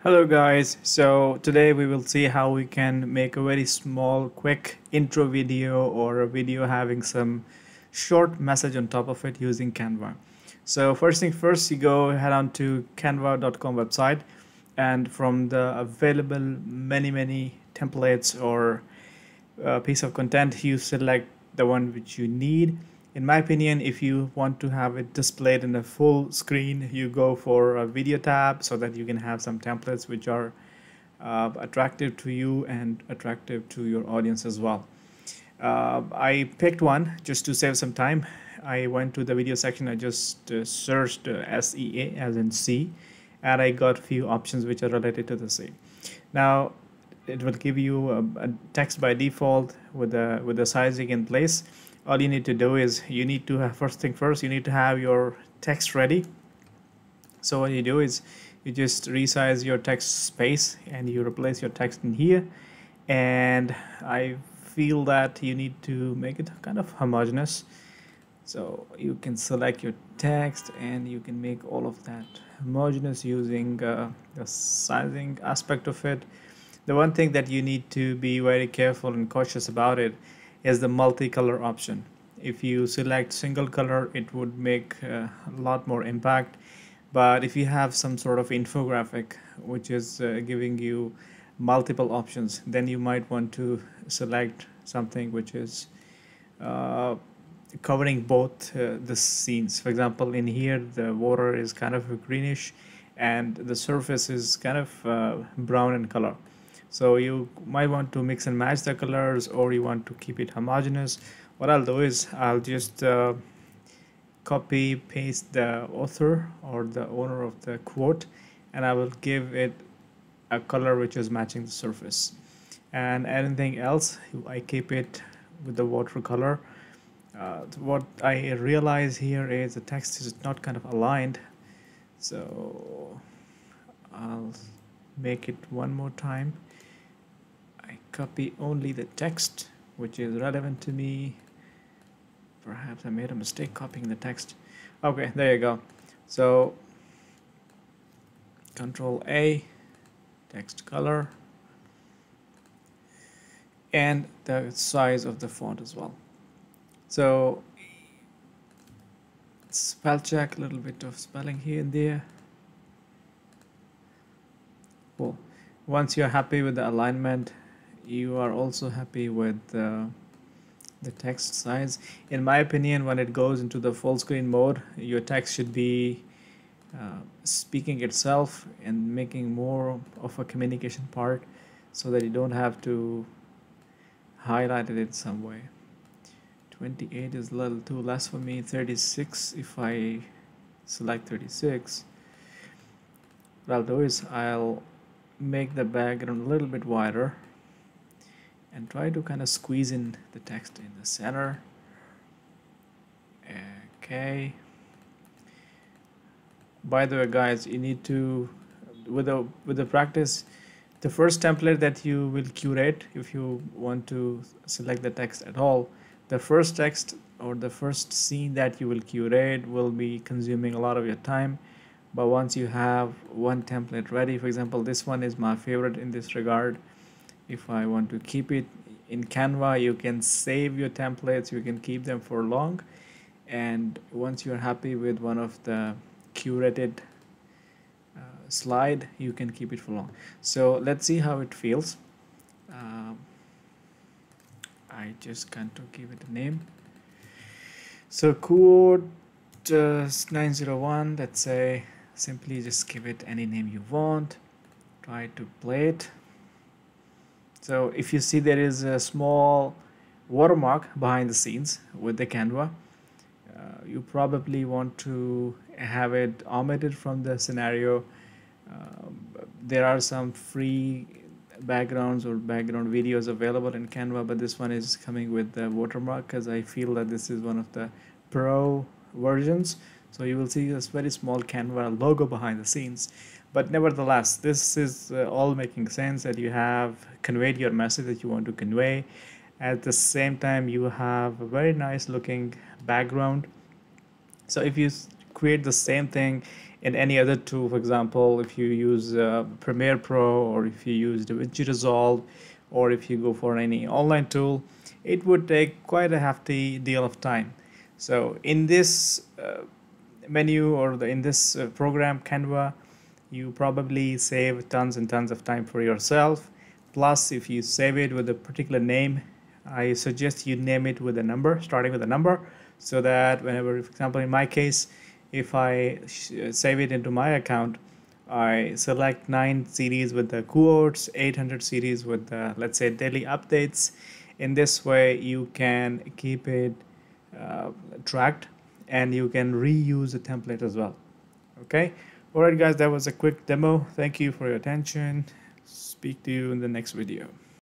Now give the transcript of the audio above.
Hello guys, so today we will see how we can make a very small quick intro video or a video having some short message on top of it using Canva. So first thing first, you go head on to canva.com website, and from the available many templates or piece of content, you select the one which you need. In my opinion, if you want to have it displayed in a full screen, you go for a video tab so that you can have some templates which are attractive to you and attractive to your audience as well. I picked one just to save some time. I went to the video section. I just searched SEA as in C, and I got few options which are related to the C. Now it will give you a text by default with the sizing in place. All you need to do is you need to have, first thing first, you need to have your text ready. So what you do is you just resize your text space and you replace your text in here. And I feel that you need to make it kind of homogeneous. So you can select your text and you can make all of that homogeneous using the sizing aspect of it. The one thing that you need to be very careful and cautious about it is the multicolor option. If you select single color, it would make a lot more impact. But if you have some sort of infographic which is giving you multiple options, then you might want to select something which is covering both the scenes. For example, in here the water is kind of greenish and the surface is kind of brown in color. So you might want to mix and match the colors, or you want to keep it homogeneous. What I'll do is I'll just copy paste the author or the owner of the quote, and I will give it a color which is matching the surface. And anything else, I keep it with the watercolor. What I realize here is the text is not kind of aligned, so I'll make it one more time. I copy only the text which is relevant to me. Perhaps I made a mistake copying the text. Okay, there you go. So Control A, text color, and the size of the font as well. So spell check, a little bit of spelling here and there. Cool. Once you're happy with the alignment, you are also happy with the text size. In my opinion, when it goes into the full screen mode, your text should be speaking itself and making more of a communication part, so that you don't have to highlight it in some way. 28 is a little too less for me. 36, if I select 36, what I'll do is I'll make the background a little bit wider and try to kind of squeeze in the text in the center. Okay. By the way, guys, you need to, with the practice, the first template that you will curate, if you want to select the text at all, the first text or the first scene that you will curate will be consuming a lot of your time. But once you have one template ready, for example, this one is my favorite in this regard. If I want to keep it in Canva, you can save your templates, you can keep them for long, and once you're happy with one of the curated slide, you can keep it for long. So let's see how it feels. I just can't give it a name. So quote 901, let's say, simply just give it any name you want. Try to play it. So if you see there is a small watermark behind the scenes with the Canva, you probably want to have it omitted from the scenario. There are some free backgrounds or background videos available in Canva, but this one is coming with the watermark because I feel that this is one of the pro versions. So you will see this very small Canva logo behind the scenes. But nevertheless, this is all making sense that you have conveyed your message that you want to convey. At the same time, you have a very nice looking background. So if you create the same thing in any other tool. For example, if you use Premiere Pro, or if you use DaVinci Resolve, or if you go for any online tool, it would take quite a hefty deal of time. So in this menu, or in this program Canva, you probably save tons and tons of time for yourself. Plus, if you save it with a particular name, I suggest you name it with a number, starting with a number, so that whenever, for example, in my case, if I save it into my account, I select 9 series with the quotes, 800 series with the, let's say, daily updates. In this way, you can keep it tracked, and you can reuse the template as well. Okay. All right, guys, that was a quick demo. Thank you for your attention. Speak to you in the next video.